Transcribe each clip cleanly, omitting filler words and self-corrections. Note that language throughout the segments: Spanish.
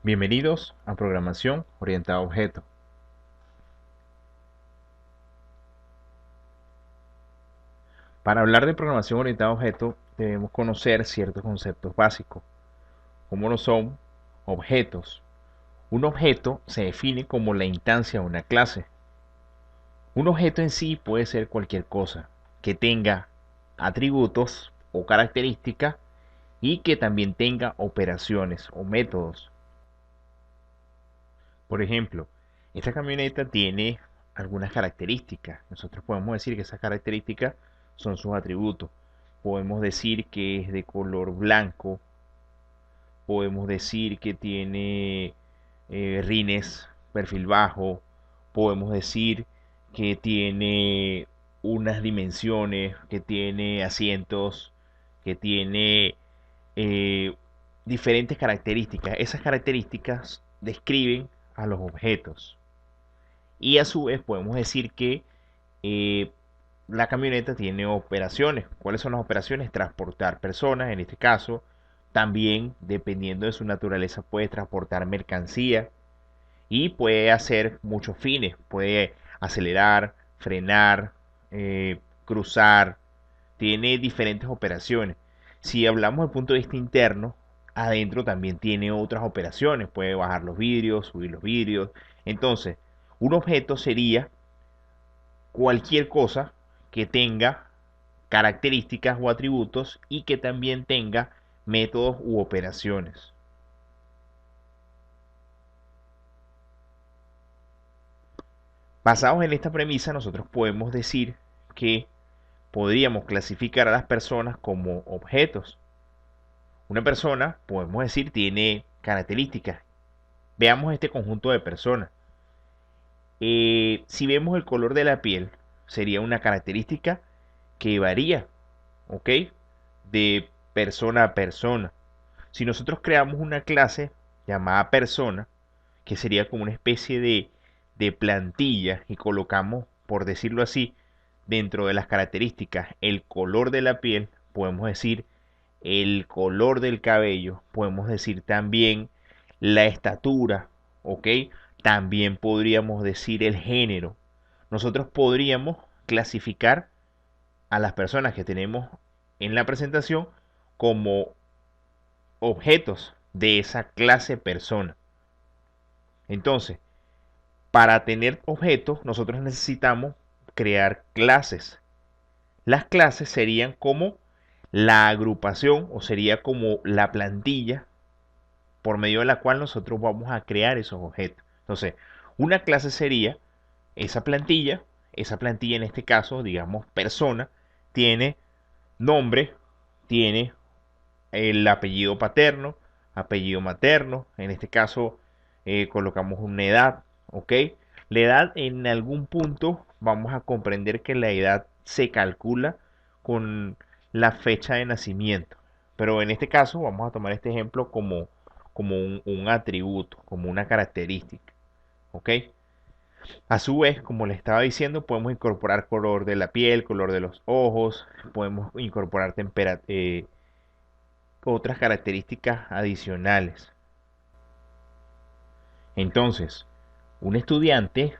Bienvenidos a Programación Orientada a Objetos. Para hablar de programación orientada a objetos, debemos conocer ciertos conceptos básicos, como lo son objetos. Un objeto se define como la instancia de una clase. Un objeto en sí puede ser cualquier cosa que tenga atributos o características y que también tenga operaciones o métodos. Por ejemplo, esta camioneta tiene algunas características. Nosotros podemos decir que esas características son sus atributos. Podemos decir que es de color blanco. Podemos decir que tiene rines perfil bajo. Podemos decir que tiene unas dimensiones, que tiene asientos, que tiene eh, diferentes características. Esas características describen a los objetos. Y a su vez podemos decir que eh, la camioneta tiene operaciones. ¿Cuáles son las operaciones? Transportar personas, en este caso. También, dependiendo de su naturaleza, puede transportar mercancía y puede hacer muchos fines. Puede acelerar, frenar, cruzar. Tiene diferentes operaciones. Si hablamos del punto de vista interno, adentro también tiene otras operaciones. Puede bajar los vidrios, subir los vidrios. Entonces, un objeto sería cualquier cosa que tenga características o atributos y que también tenga métodos u operaciones. Basados en esta premisa, nosotros podemos decir que podríamos clasificar a las personas como objetos. Una persona, podemos decir, tiene características. Veamos este conjunto de personas. Si vemos el color de la piel, sería una característica que varía, ¿ok? De persona a persona. Si nosotros creamos una clase llamada persona, que sería como una especie de plantilla, y colocamos, por decirlo así, dentro de las características el color de la piel, podemos decir el color del cabello, podemos decir también la estatura, ¿ok? También podríamos decir el género. Nosotros podríamos clasificar a las personas que tenemos en la presentación como objetos de esa clase persona. Entonces, para tener objetos, nosotros necesitamos crear clases. Las clases serían como la agrupación o sería como la plantilla por medio de la cual nosotros vamos a crear esos objetos. Entonces, una clase sería esa plantilla en este caso, digamos, persona, tiene nombre, tiene el apellido paterno, apellido materno, en este caso colocamos una edad, ¿ok? La edad en algún punto vamos a comprender que la edad se calcula con la fecha de nacimiento, pero en este caso vamos a tomar este ejemplo como un atributo, como una característica, ¿ok? A su vez, como le estaba diciendo, podemos incorporar color de la piel, color de los ojos, podemos incorporar otras características adicionales. Entonces, un estudiante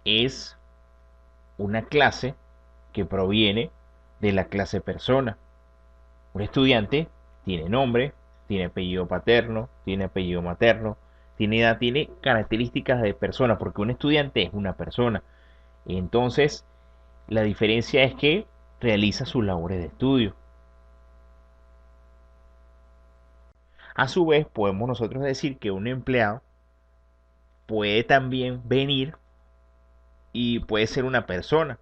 es una clase que proviene de la clase persona. Un estudiante tiene nombre, tiene apellido paterno, tiene apellido materno, tiene edad, tiene características de persona, porque un estudiante es una persona. Entonces, la diferencia es que realiza sus labores de estudio. A su vez, podemos nosotros decir que un empleado puede también venir y puede ser una persona.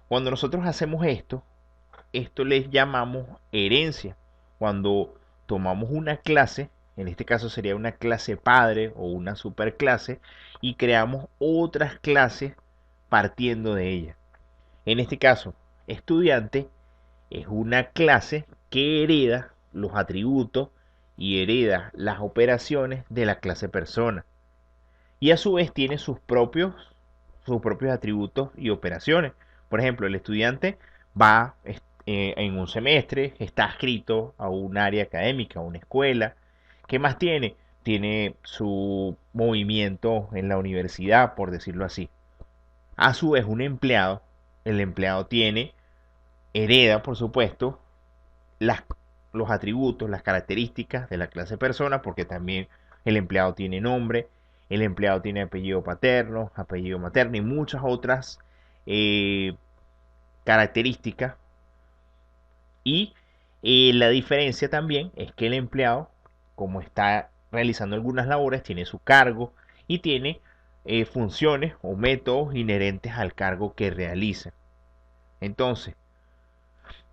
Cuando nosotros hacemos esto les llamamos herencia. Cuando tomamos una clase, en este caso sería una clase padre o una superclase, y creamos otras clases partiendo de ella. En este caso, estudiante es una clase que hereda los atributos y hereda las operaciones de la clase persona. Y a su vez tiene sus propios atributos y operaciones. Por ejemplo, el estudiante va en un semestre, está adscrito a un área académica, a una escuela. ¿Qué más tiene? tiene su movimiento en la universidad, por decirlo así. A su vez, un empleado, el empleado hereda, por supuesto, las, los atributos, las características de la clase persona, porque también el empleado tiene nombre, el empleado tiene apellido paterno, apellido materno y muchas otras eh, características. Y la diferencia también es que el empleado, como está realizando algunas labores, tiene su cargo y tiene funciones o métodos inherentes al cargo que realiza. Entonces,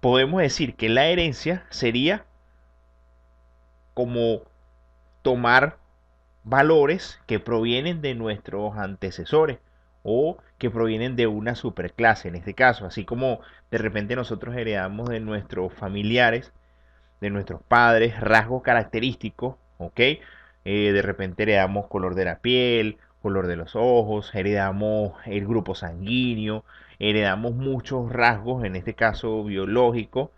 podemos decir que la herencia sería como tomar valores que provienen de nuestros antecesores o que provienen de una superclase en este caso, así como de repente nosotros heredamos de nuestros familiares, de nuestros padres, rasgos característicos, ¿ok? De repente heredamos color de la piel, color de los ojos, heredamos el grupo sanguíneo, heredamos muchos rasgos, en este caso biológicos.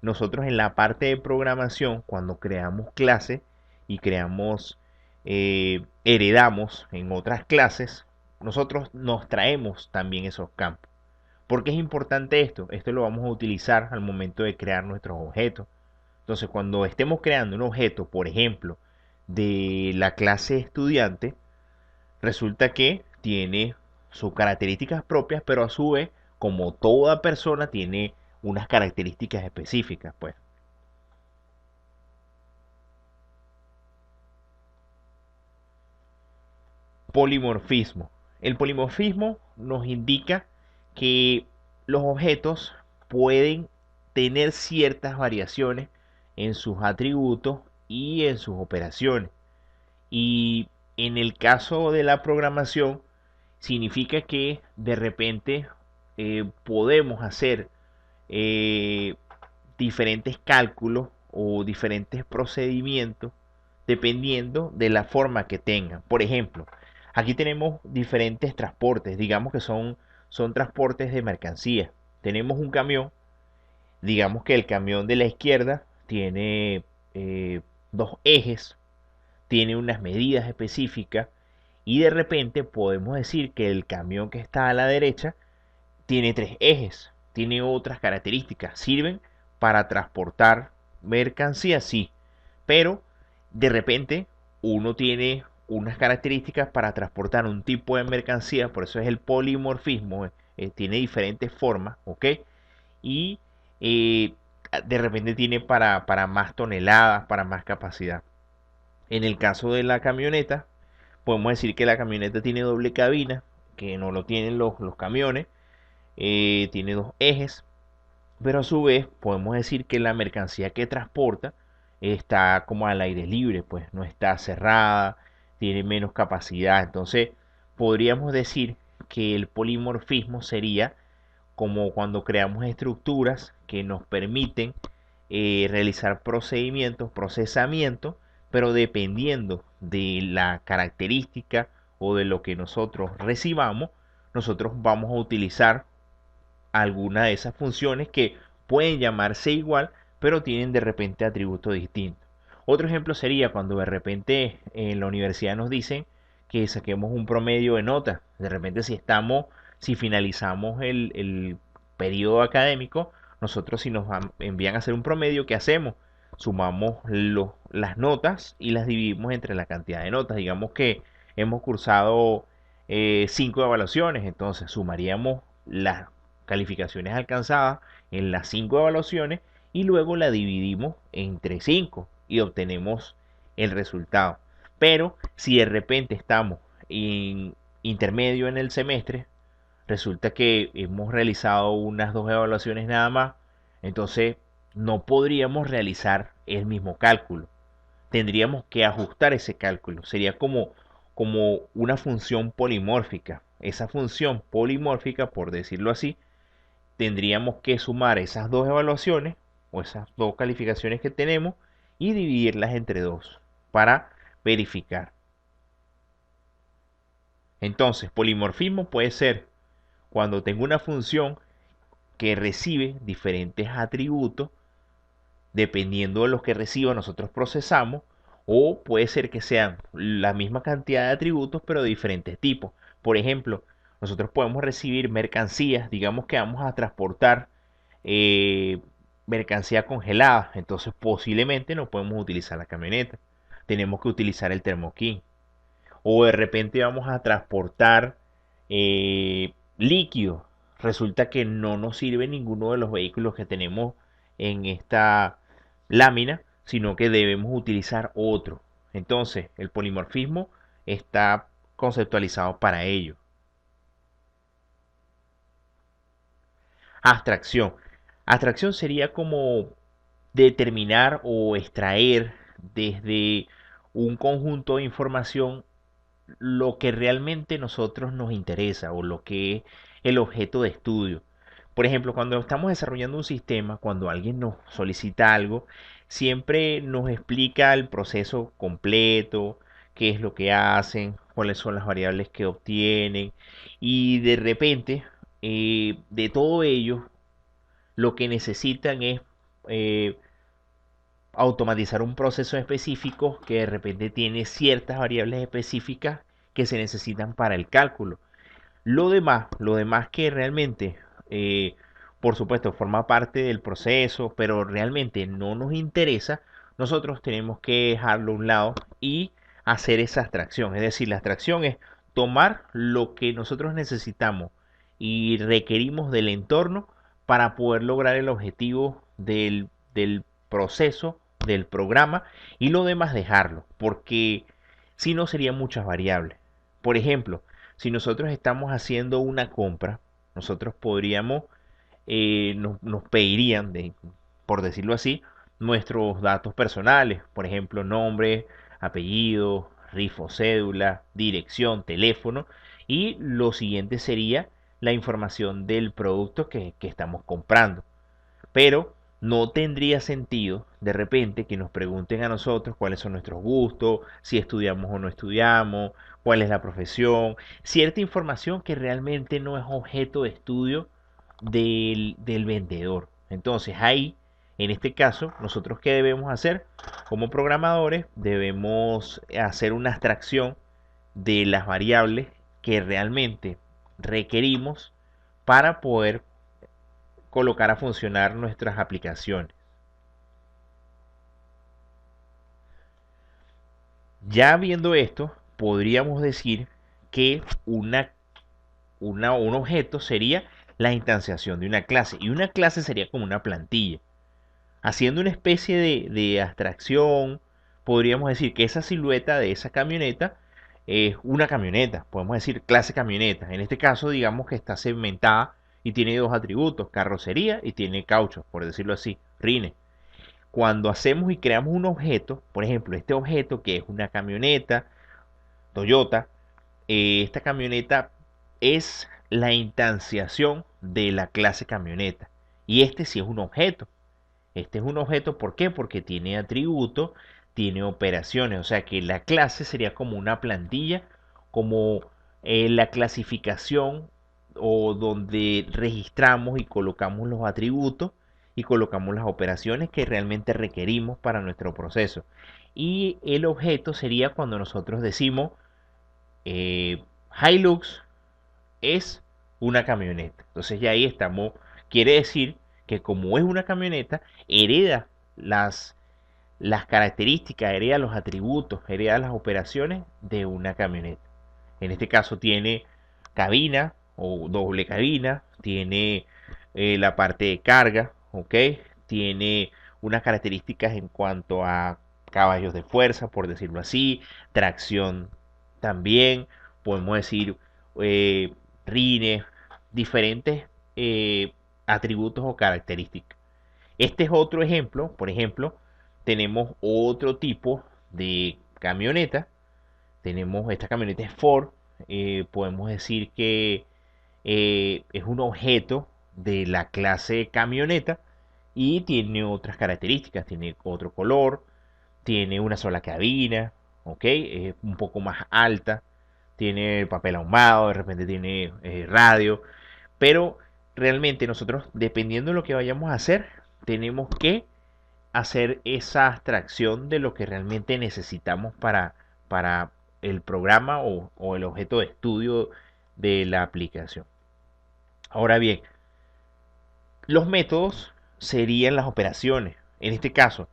Nosotros en la parte de programación, cuando creamos clases y creamos, heredamos en otras clases, nosotros nos traemos también esos campos. ¿Por qué es importante esto? Esto lo vamos a utilizar al momento de crear nuestros objetos. Entonces, cuando estemos creando un objeto, por ejemplo, de la clase estudiante, resulta que tiene sus características propias, pero a su vez, como toda persona, tiene unas características específicas, pues. Polimorfismo. El polimorfismo nos indica que los objetos pueden tener ciertas variaciones en sus atributos y en sus operaciones. Y en el caso de la programación, significa que de repente podemos hacer eh, diferentes cálculos o diferentes procedimientos dependiendo de la forma que tengan. Por ejemplo, aquí tenemos diferentes transportes, digamos que son transportes de mercancías. Tenemos un camión, digamos que el camión de la izquierda tiene dos ejes, tiene unas medidas específicas y de repente podemos decir que el camión que está a la derecha tiene tres ejes, tiene otras características, sirven para transportar mercancías, sí, pero de repente uno tiene unas características para transportar un tipo de mercancía, por eso es el polimorfismo, tiene diferentes formas, ¿ok? Y eh, de repente tiene para más toneladas, para más capacidad. En el caso de la camioneta, podemos decir que la camioneta tiene doble cabina, que no lo tienen los camiones, tiene dos ejes, pero a su vez podemos decir que la mercancía que transporta está como al aire libre, pues no está cerrada, tiene menos capacidad. Entonces, podríamos decir que el polimorfismo sería como cuando creamos estructuras que nos permiten realizar procedimientos, procesamientos, pero dependiendo de la característica o de lo que nosotros recibamos, nosotros vamos a utilizar alguna de esas funciones que pueden llamarse igual, pero tienen de repente atributos distintos. Otro ejemplo sería cuando de repente en la universidad nos dicen que saquemos un promedio de notas. De repente si finalizamos el periodo académico, nosotros si nos envían a hacer un promedio, ¿qué hacemos? Sumamos las notas y las dividimos entre la cantidad de notas. Digamos que hemos cursado 5 evaluaciones, entonces sumaríamos las calificaciones alcanzadas en las 5 evaluaciones y luego la dividimos entre 5 y obtenemos el resultado. Pero si de repente estamos en intermedio en el semestre, resulta que hemos realizado unas 2 evaluaciones nada más, entonces no podríamos realizar el mismo cálculo. Tendríamos que ajustar ese cálculo. Sería como una función polimórfica. Esa función polimórfica, por decirlo así, tendríamos que sumar esas 2 evaluaciones o esas 2 calificaciones que tenemos y dividirlas entre dos para verificar. Entonces, polimorfismo puede ser cuando tengo una función que recibe diferentes atributos, dependiendo de los que reciba nosotros procesamos, O puede ser que sean la misma cantidad de atributos, pero de diferentes tipos. Por ejemplo, nosotros podemos recibir mercancías, digamos que vamos a transportar eh, mercancía congelada, entonces posiblemente no podemos utilizar la camioneta. Tenemos que utilizar el termoquín. O de repente vamos a transportar líquido. Resulta que no nos sirve ninguno de los vehículos que tenemos en esta lámina, sino que debemos utilizar otro. Entonces, el polimorfismo está conceptualizado para ello. Abstracción. Abstracción sería como determinar o extraer desde un conjunto de información lo que realmente nosotros nos interesa o lo que es el objeto de estudio. Por ejemplo, cuando estamos desarrollando un sistema, cuando alguien nos solicita algo, siempre nos explica el proceso completo, qué es lo que hacen, cuáles son las variables que obtienen y de repente de todo ello lo que necesitan es eh, automatizar un proceso específico que de repente tiene ciertas variables específicas que se necesitan para el cálculo. Lo demás que realmente, por supuesto, forma parte del proceso, pero realmente no nos interesa, nosotros tenemos que dejarlo a un lado y hacer esa abstracción. Es decir, la abstracción es tomar lo que nosotros necesitamos y requerimos del entorno para poder lograr el objetivo del proceso, del programa, y lo demás dejarlo, porque si no serían muchas variables. Por ejemplo, si nosotros estamos haciendo una compra, nosotros podríamos, nos pedirían, por decirlo así, nuestros datos personales, por ejemplo, nombre, apellido, RIF cédula, dirección, teléfono, y lo siguiente sería la información del producto que estamos comprando. Pero no tendría sentido de repente que nos pregunten a nosotros cuáles son nuestros gustos, si estudiamos o no estudiamos, cuál es la profesión, cierta información que realmente no es objeto de estudio del vendedor. Entonces ahí, en este caso, nosotros qué debemos hacer como programadores, debemos hacer una abstracción de las variables que realmente requerimos para poder colocar a funcionar nuestras aplicaciones. Ya viendo esto, podríamos decir que un objeto sería la instanciación de una clase y una clase sería como una plantilla. Haciendo una especie de abstracción, podríamos decir que esa silueta de esa camioneta es una camioneta, podemos decir clase camioneta. En este caso, digamos que está segmentada y tiene dos atributos, carrocería y tiene caucho, por decirlo así, rines. Cuando hacemos y creamos un objeto, por ejemplo, este objeto que es una camioneta Toyota, esta camioneta es la instanciación de la clase camioneta. Y este sí es un objeto. Este es un objeto, ¿por qué? Porque tiene atributos, tiene operaciones. O sea que la clase sería como una plantilla, como la clasificación o donde registramos y colocamos los atributos y colocamos las operaciones que realmente requerimos para nuestro proceso. Y el objeto sería cuando nosotros decimos Hilux es una camioneta. Entonces ya ahí estamos, quiere decir que como es una camioneta, hereda las características, hereda los atributos, hereda las operaciones de una camioneta. En este caso tiene cabina o doble cabina, tiene la parte de carga, ¿ok? Tiene unas características en cuanto a caballos de fuerza, por decirlo así, tracción también, podemos decir eh, rines, diferentes eh, atributos o características. Este es otro ejemplo, por ejemplo, tenemos otro tipo de camioneta, tenemos esta camioneta es Ford, podemos decir que es un objeto de la clase camioneta y tiene otras características, tiene otro color, tiene una sola cabina, ¿ok? Es un poco más alta, tiene papel ahumado, de repente tiene radio, pero realmente nosotros, dependiendo de lo que vayamos a hacer, tenemos que hacer esa abstracción de lo que realmente necesitamos para el programa o el objeto de estudio de la aplicación. Ahora bien, los métodos serían las operaciones. En este caso,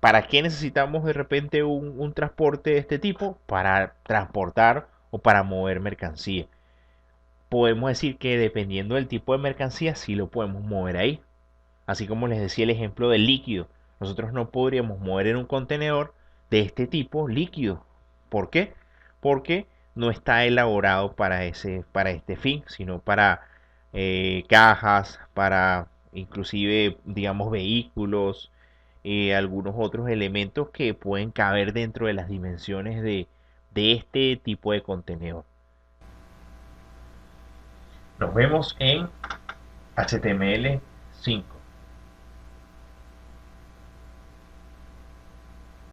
¿para qué necesitamos de repente un transporte de este tipo? Para transportar o para mover mercancía. Podemos decir que dependiendo del tipo de mercancía, sí lo podemos mover ahí. Así como les decía el ejemplo del líquido. Nosotros no podríamos mover en un contenedor de este tipo líquido. ¿Por qué? Porque no está elaborado para este fin, sino para cajas, para inclusive, digamos, vehículos, algunos otros elementos que pueden caber dentro de las dimensiones de este tipo de contenedor. Nos vemos en HTML5.